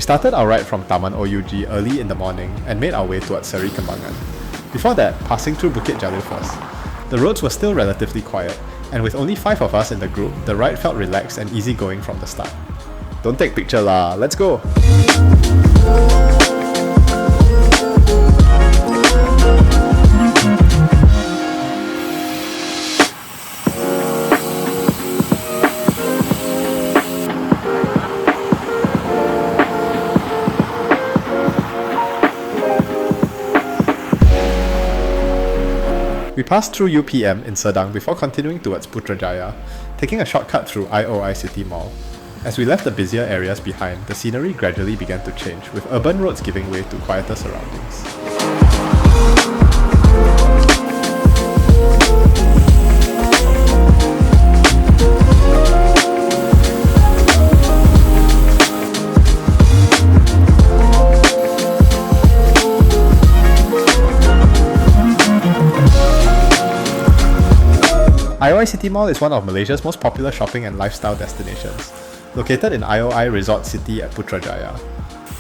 started our ride from Taman OUG early in the morning and made our way towards Seri Kembangan. Before that, passing through Bukit Jalil first. The roads were still relatively quiet, and with only 5 of us in the group, the ride felt relaxed and easygoing from the start. Don't take picture lah, let's go! We passed through UPM in Sedang before continuing towards Putrajaya, taking a shortcut through IOI City Mall. As we left the busier areas behind, the scenery gradually began to change, with urban roads giving way to quieter surroundings. IOI City Mall is one of Malaysia's most popular shopping and lifestyle destinations, located in IOI Resort City at Putrajaya.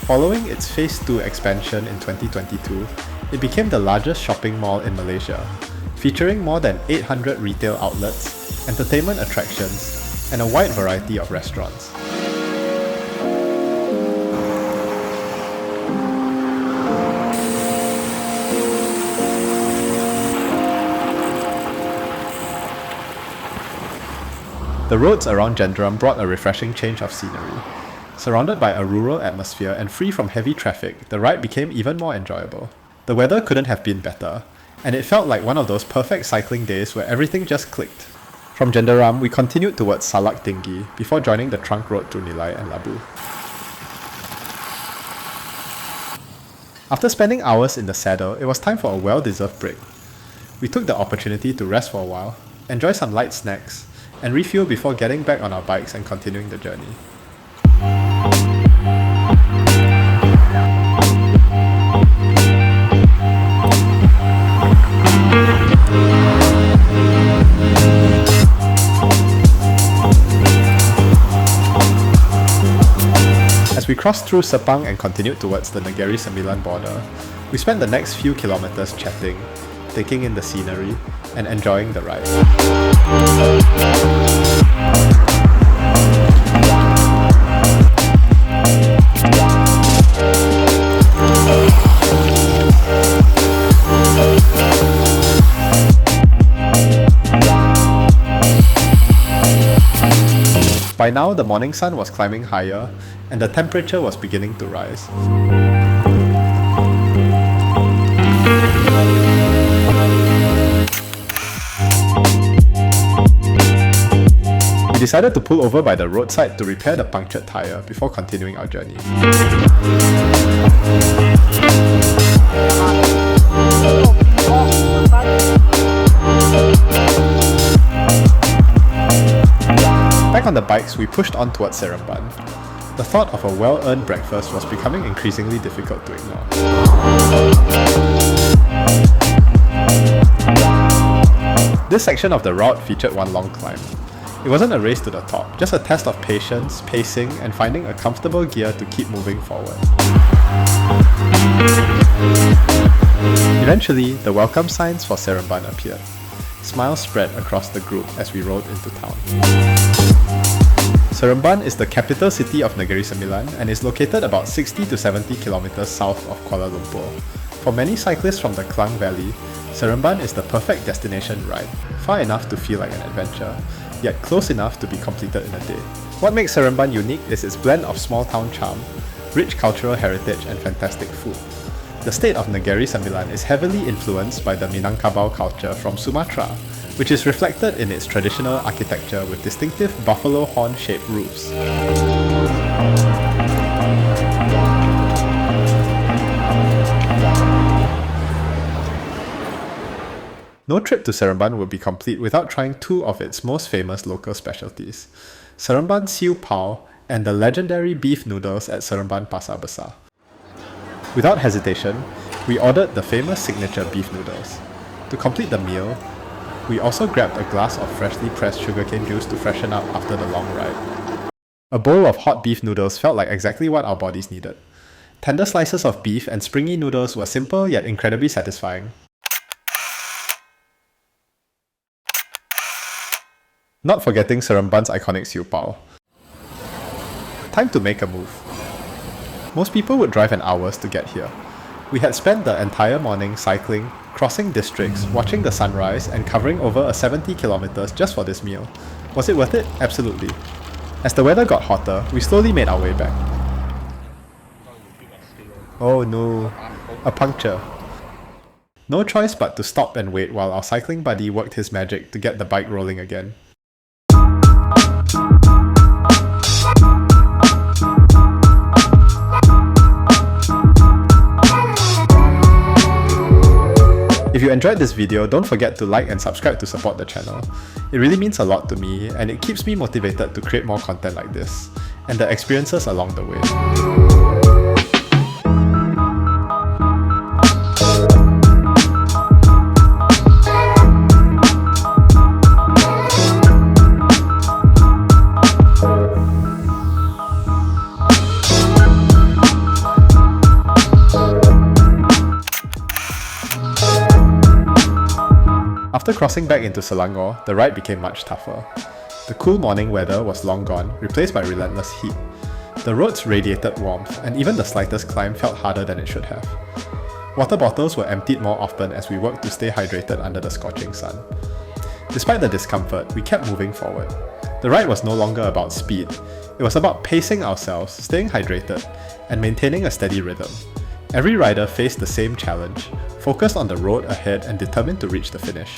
Following its Phase 2 expansion in 2022, it became the largest shopping mall in Malaysia, featuring more than 800 retail outlets, entertainment attractions, and a wide variety of restaurants. The roads around Jenderam brought a refreshing change of scenery. Surrounded by a rural atmosphere and free from heavy traffic, the ride became even more enjoyable. The weather couldn't have been better, and it felt like one of those perfect cycling days where everything just clicked. From Jenderam, we continued towards Salak Tinggi before joining the trunk road to Nilai and Labu. After spending hours in the saddle, it was time for a well-deserved break. We took the opportunity to rest for a while, enjoy some light snacks, and refuel before getting back on our bikes and continuing the journey. As we crossed through Sepang and continued towards the Negeri Sembilan border, we spent the next few kilometers chatting, taking in the scenery, and enjoying the ride. By now, the morning sun was climbing higher, and the temperature was beginning to rise. We decided to pull over by the roadside to repair the punctured tyre before continuing our journey. Back on the bikes, we pushed on towards Seremban. The thought of a well-earned breakfast was becoming increasingly difficult to ignore. This section of the route featured one long climb. It wasn't a race to the top, just a test of patience, pacing, and finding a comfortable gear to keep moving forward. Eventually, the welcome signs for Seremban appeared. Smiles spread across the group as we rode into town. Seremban is the capital city of Negeri Sembilan and is located about 60 to 70 kilometers south of Kuala Lumpur. For many cyclists from the Klang Valley, Seremban is the perfect destination ride, far enough to feel like an adventure, yet close enough to be completed in a day. What makes Seremban unique is its blend of small-town charm, rich cultural heritage, and fantastic food. The state of Negeri Sembilan is heavily influenced by the Minangkabau culture from Sumatra, which is reflected in its traditional architecture with distinctive buffalo horn-shaped roofs. No trip to Seremban would be complete without trying two of its most famous local specialties, Seremban Siew Pau and the legendary beef noodles at Seremban Pasar Besar. Without hesitation, we ordered the famous signature beef noodles. To complete the meal, we also grabbed a glass of freshly pressed sugarcane juice to freshen up after the long ride. A bowl of hot beef noodles felt like exactly what our bodies needed. Tender slices of beef and springy noodles were simple yet incredibly satisfying. Not forgetting Seremban's iconic Siew Pau. Time to make a move. Most people would drive an hours to get here. We had spent the entire morning cycling, crossing districts, watching the sunrise, and covering over 70 kilometers just for this meal. Was it worth it? Absolutely. As the weather got hotter, we slowly made our way back. Oh no, a puncture. No choice but to stop and wait while our cycling buddy worked his magic to get the bike rolling again. If you enjoyed this video, don't forget to like and subscribe to support the channel. It really means a lot to me and it keeps me motivated to create more content like this, and the experiences along the way. After crossing back into Selangor, the ride became much tougher. The cool morning weather was long gone, replaced by relentless heat. The roads radiated warmth, and even the slightest climb felt harder than it should have. Water bottles were emptied more often as we worked to stay hydrated under the scorching sun. Despite the discomfort, we kept moving forward. The ride was no longer about speed. It was about pacing ourselves, staying hydrated, and maintaining a steady rhythm. Every rider faced the same challenge, focused on the road ahead and determined to reach the finish.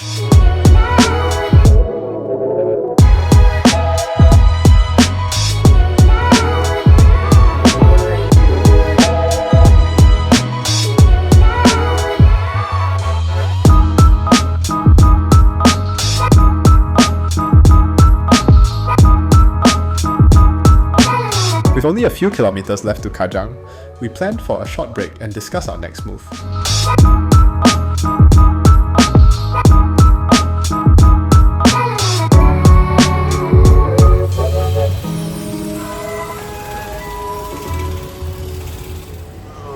With only a few kilometers left to Kajang, we planned for a short break and discuss our next move.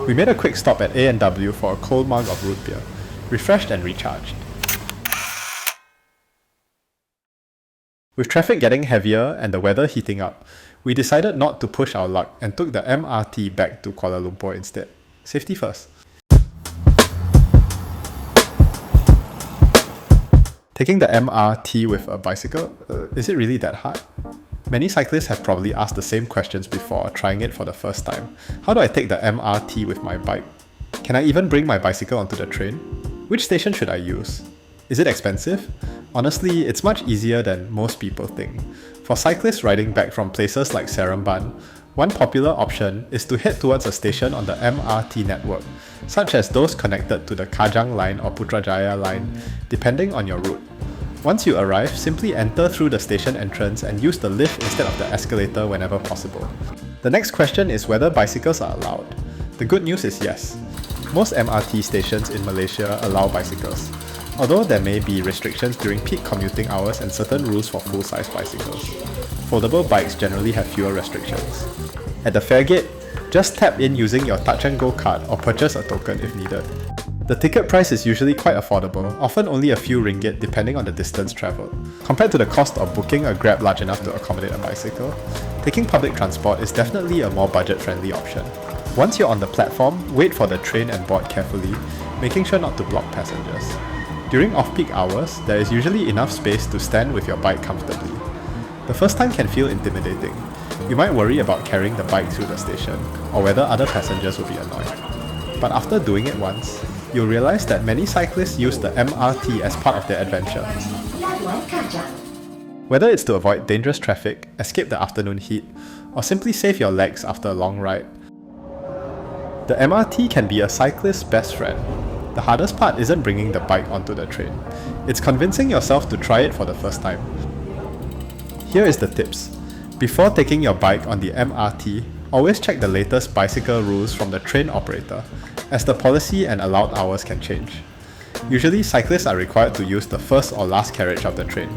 We made a quick stop at A&W for a cold mug of root beer, refreshed and recharged. With traffic getting heavier and the weather heating up, we decided not to push our luck and took the MRT back to Kuala Lumpur instead. Safety first. Taking the MRT with a bicycle, is it really that hard? Many cyclists have probably asked the same questions before trying it for the first time. How do I take the MRT with my bike? Can I even bring my bicycle onto the train? Which station should I use? Is it expensive? Honestly, it's much easier than most people think. For cyclists riding back from places like Seremban, one popular option is to head towards a station on the MRT network, such as those connected to the Kajang line or Putrajaya line, depending on your route. Once you arrive, simply enter through the station entrance and use the lift instead of the escalator whenever possible. The next question is whether bicycles are allowed. The good news is yes. Most MRT stations in Malaysia allow bicycles, although there may be restrictions during peak commuting hours and certain rules for full-size bicycles. Foldable bikes generally have fewer restrictions. At the fare gate, just tap in using your Touch and Go card or purchase a token if needed. The ticket price is usually quite affordable, often only a few ringgit depending on the distance travelled. Compared to the cost of booking a Grab large enough to accommodate a bicycle, taking public transport is definitely a more budget-friendly option. Once you're on the platform, wait for the train and board carefully, making sure not to block passengers. During off-peak hours, there is usually enough space to stand with your bike comfortably. The first time can feel intimidating. You might worry about carrying the bike through the station, or whether other passengers will be annoyed. But after doing it once, you'll realize that many cyclists use the MRT as part of their adventure. Whether it's to avoid dangerous traffic, escape the afternoon heat, or simply save your legs after a long ride, the MRT can be a cyclist's best friend. The hardest part isn't bringing the bike onto the train. It's convincing yourself to try it for the first time. Here is the tips. Before taking your bike on the MRT, always check the latest bicycle rules from the train operator, as the policy and allowed hours can change. Usually, cyclists are required to use the first or last carriage of the train.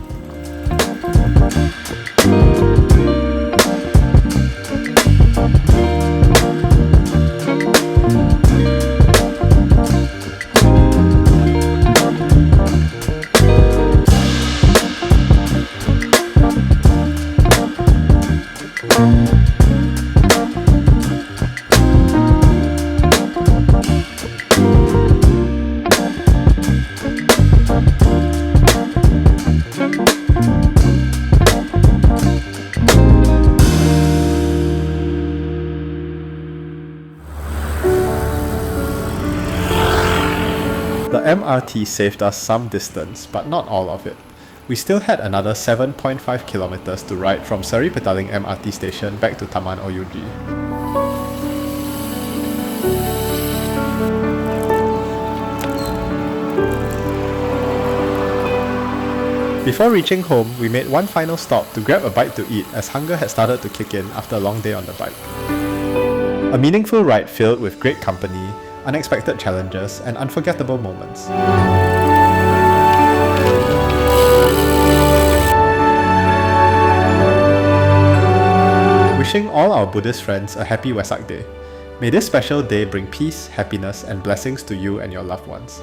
The MRT saved us some distance, but not all of it. We still had another 7.5 kilometers to ride from Seri Petaling MRT Station back to Taman OUG. Before reaching home, we made one final stop to grab a bite to eat as hunger had started to kick in after a long day on the bike. A meaningful ride filled with great company, unexpected challenges, and unforgettable moments. Wishing all our Buddhist friends a happy Wesak day. May this special day bring peace, happiness, and blessings to you and your loved ones.